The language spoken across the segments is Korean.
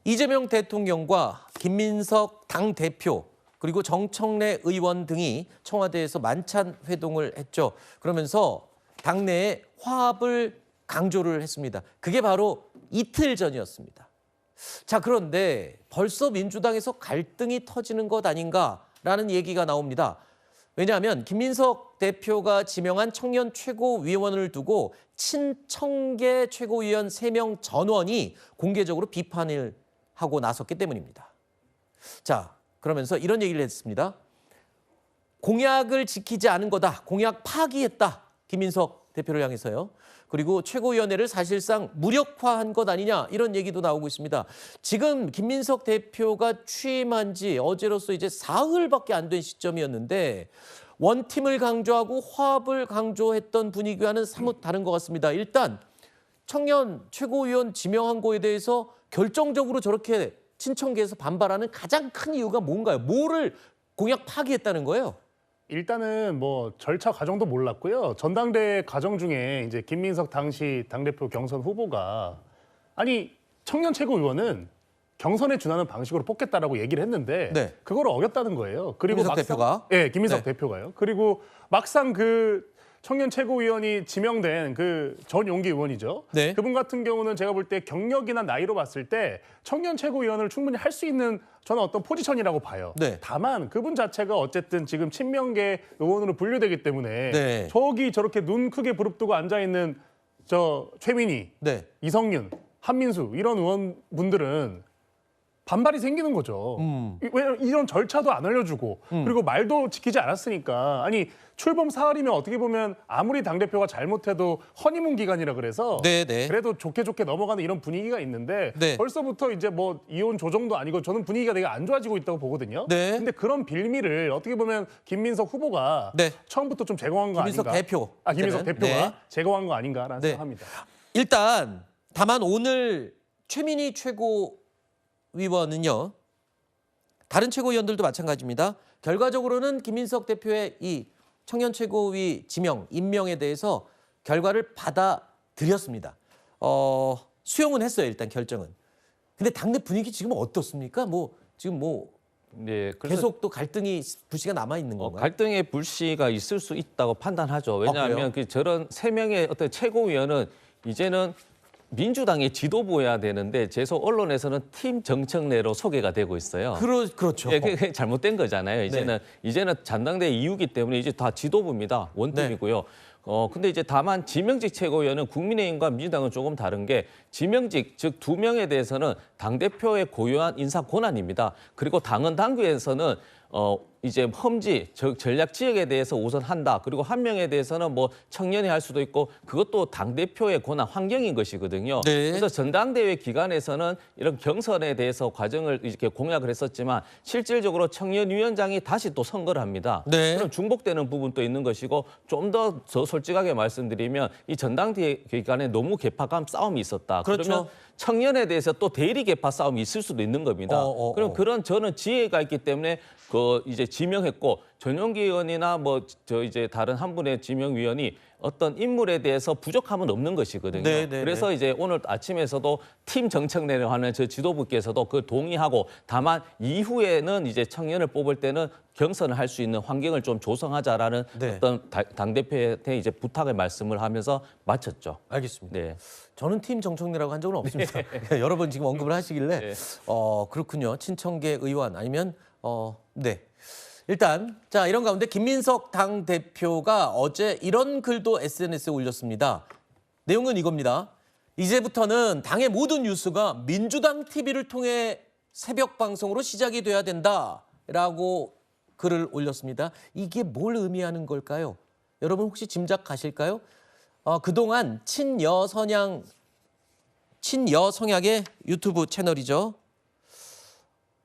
이재명 대통령과 김민석 당대표 그리고 정청래 의원 등이 청와대에서 만찬 회동을 했죠. 그러면서 당내에 화합을 강조를 했습니다. 그게 바로 이틀 전이었습니다. 자, 그런데 벌써 민주당에서 갈등이 터지는 것 아닌가라는 얘기가 나옵니다. 왜냐하면 김민석 대표가 지명한 청년 최고위원을 두고 친청계 최고위원 3명 전원이 공개적으로 비판을 하고 나섰기 때문입니다. 자, 그러면서 이런 얘기를 했습니다. 공약을 지키지 않은 거다. 공약 파기했다. 김민석 대표를 향해서요. 그리고 최고위원회를 사실상 무력화한 것 아니냐 이런 얘기도 나오고 있습니다. 지금 김민석 대표가 취임한 지 어제로서 이제 사흘밖에 안 된 시점이었는데 원팀을 강조하고 화합을 강조했던 분위기와는 사뭇 다른 것 같습니다. 일단 청년 최고위원 지명한 거에 대해서 결정적으로 저렇게 친청계에서 반발하는 가장 큰 이유가 뭔가요? 뭐를 공약 파기했다는 거예요? 일단은 뭐 절차 과정도 몰랐고요. 전당대회 과정 중에 이제 김민석 당시 당대표 경선 후보가 아니 청년 최고위원은 경선에 준하는 방식으로 뽑겠다라고 얘기를 했는데 네. 그걸 어겼다는 거예요. 그리고 김민석 대표가? 네, 김민석 네. 대표가요. 그리고 막상 그 청년 최고위원이 지명된 그 전용기 의원이죠. 네. 그분 같은 경우는 제가 볼 때 경력이나 나이로 봤을 때 청년 최고위원을 충분히 할 수 있는 저는 어떤 포지션이라고 봐요. 네. 다만 그분 자체가 어쨌든 지금 친명계 의원으로 분류되기 때문에 네. 저기 저렇게 눈 크게 부릅뜨고 앉아있는 저 최민희, 네. 이성윤, 한민수 이런 의원분들은 반발이 생기는 거죠. 왜냐면 이런 절차도 안 알려주고 그리고 말도 지키지 않았으니까 아니 출범 사흘이면 어떻게 보면 아무리 당대표가 잘못해도 허니문 기간이라 그래서 네. 그래도 좋게 넘어가는 이런 분위기가 있는데 네. 벌써부터 이제 뭐 이혼 조정도 아니고 저는 분위기가 되게 안 좋아지고 있다고 보거든요. 네. 근데 그런 빌미를 어떻게 보면 김민석 후보가 네. 처음부터 좀 제공한 거 김민석 아닌가. 대표. 김민석 그때는. 대표가 네. 제공한 거 아닌가라는 네. 생각합니다. 일단 다만 오늘 최민희 최고위원은요. 다른 최고위원들도 마찬가지입니다. 결과적으로는 김민석 대표의 이 청년 최고위 지명, 임명에 대해서 결과를 받아들였습니다. 수용은 했어요, 일단 결정은. 근데 당내 분위기 지금 어떻습니까? 네, 그래서 계속 또 갈등이 불씨가 남아 있는 건가요? 갈등의 불씨가 있을 수 있다고 판단하죠. 왜냐하면 저런 3명의 어떤 최고위원은 이제는 민주당의 지도부여야 되는데 계속 언론에서는 팀 정청래로 소개가 되고 있어요. 그렇죠. 예, 그게 잘못된 거잖아요. 이제는 전당대회 이후기 때문에 이제 다 지도부입니다. 원팀이고요. 근데 이제 다만 지명직 최고위원은 국민의힘과 민주당은 조금 다른 게 지명직, 즉 2명에 대해서는 당대표의 고유한 인사 권한입니다. 그리고 당헌 당규에서는 이제 험지, 전략 지역에 대해서 우선 한다. 그리고 1명에 대해서는 뭐 청년이 할 수도 있고 그것도 당대표의 권한 환경인 것이거든요. 네. 그래서 전당대회 기간에서는 이런 경선에 대해서 과정을 이렇게 공약을 했었지만 실질적으로 청년위원장이 다시 또 선거를 합니다. 네. 그럼 중복되는 부분도 있는 것이고 좀 더 솔직하게 말씀드리면 이 전당대회 기간에 너무 개파감 싸움이 있었다. 그렇죠. 그러면 청년에 대해서 또 대리 개파 싸움이 있을 수도 있는 겁니다. 그럼 그런 저는 지혜가 있기 때문에 이제 지명했고 전용기 의원이나 이제 다른 한 분의 지명위원이 어떤 인물에 대해서 부족함은 없는 것이거든요. 그래서 이제 오늘 아침에서도 팀 정청래를 하는 저 지도부께서도 그걸 동의하고 다만 이후에는 이제 청년을 뽑을 때는 경선을 할 수 있는 환경을 좀 조성하자라는 어떤 당대표한테 이제 부탁의 말씀을 하면서 마쳤죠. 알겠습니다. 네. 저는 팀 정청래라고 한 적은 없습니다. 여러 번 지금 언급을 하시길래 그렇군요. 친청계 의원 아니면 네. 일단 자 이런 가운데 김민석 당대표가 어제 이런 글도 SNS에 올렸습니다. 내용은 이겁니다. 이제부터는 당의 모든 뉴스가 민주당 TV를 통해 새벽 방송으로 시작이 돼야 된다라고 글을 올렸습니다. 이게 뭘 의미하는 걸까요? 여러분 혹시 짐작가실까요? 그동안 친여성향의 유튜브 채널이죠.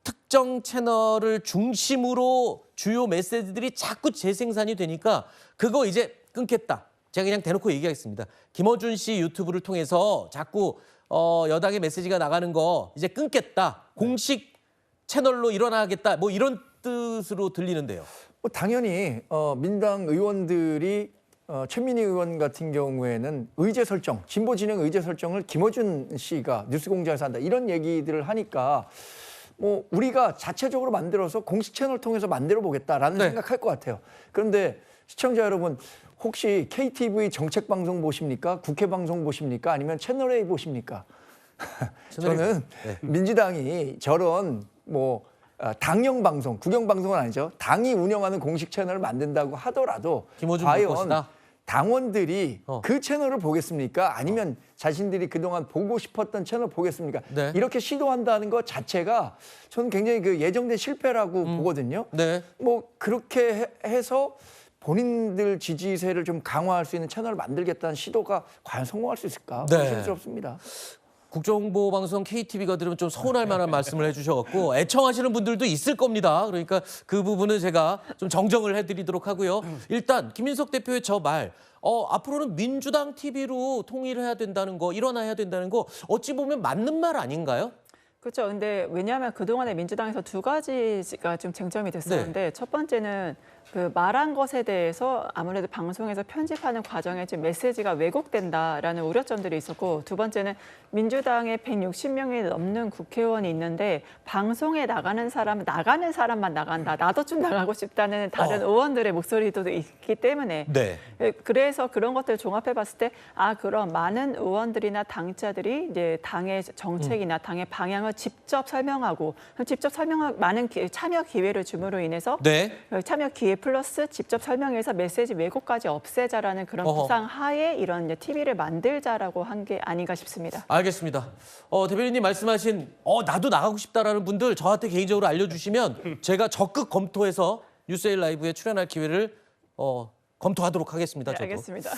특정 채널을 중심으로 주요 메시지들이 자꾸 재생산이 되니까 그거 이제 끊겠다. 제가 그냥 대놓고 얘기하겠습니다. 김어준 씨 유튜브를 통해서 자꾸 여당의 메시지가 나가는 거 이제 끊겠다. 공식 채널로 일어나겠다. 뭐 이런 뜻으로 들리는데요. 당연히 민주당 의원들이 최민희 의원 같은 경우에는 의제 설정, 진보 진영 의제 설정을 김어준 씨가 뉴스공장에서 한다 이런 얘기들을 하니까 뭐 우리가 자체적으로 만들어서 공식 채널 통해서 만들어 보겠다라는 네. 생각할 것 같아요. 그런데 시청자 여러분 혹시 KTV 정책 방송 보십니까? 국회 방송 보십니까? 아니면 채널 A 보십니까? 저는 네. 민주당이 저런 뭐 당형 방송, 국영 방송은 아니죠. 당이 운영하는 공식 채널을 만든다고 하더라도 김어준 볼 과연 것이다. 당원들이 그 채널을 보겠습니까? 아니면 자신들이 그동안 보고 싶었던 채널 보겠습니까? 네. 이렇게 시도한다는 것 자체가 저는 굉장히 그 예정된 실패라고 보거든요. 네. 뭐 그렇게 해서 본인들 지지세를 좀 강화할 수 있는 채널을 만들겠다는 시도가 과연 성공할 수 있을까? 네. 의심스럽습니다. 국정보방송 KTV가 들으면 좀 서운할 만한 말씀을 해주셔갖고 애청하시는 분들도 있을 겁니다. 그러니까 그 부분은 제가 좀 정정을 해드리도록 하고요. 일단 김민석 대표의 저 말, 앞으로는 민주당 TV로 통일해야 된다는 거, 일어나야 된다는 거 어찌 보면 맞는 말 아닌가요? 그렇죠. 근데 왜냐하면 그동안에 민주당에서 두 가지가 좀 쟁점이 됐었는데 첫 번째는 그 말한 것에 대해서 아무래도 방송에서 편집하는 과정에 좀 메시지가 왜곡된다라는 우려점들이 있었고 두 번째는 민주당에 160명이 넘는 국회의원이 있는데 방송에 나가는 사람만 나간다. 나도 좀 나가고 싶다는 다른 의원들의 목소리도 있기 때문에 네. 그래서 그런 것들을 종합해 봤을 때 그럼 많은 의원들이나 당자들이 이제 당의 정책이나 당의 방향을 직접 설명하고 직접 설명하고 많은 참여 기회를 줌으로 인해서 네. 참여 기회 플러스 직접 설명해서 메시지 왜곡까지 없애자라는 그런 구상 하에 이런 TV를 만들자라고 한 게 아닌가 싶습니다. 알겠습니다. 대변인님 말씀하신 나도 나가고 싶다라는 분들 저한테 개인적으로 알려주시면 제가 적극 검토해서 뉴스에일 라이브에 출연할 기회를 검토하도록 하겠습니다. 네, 저도. 알겠습니다.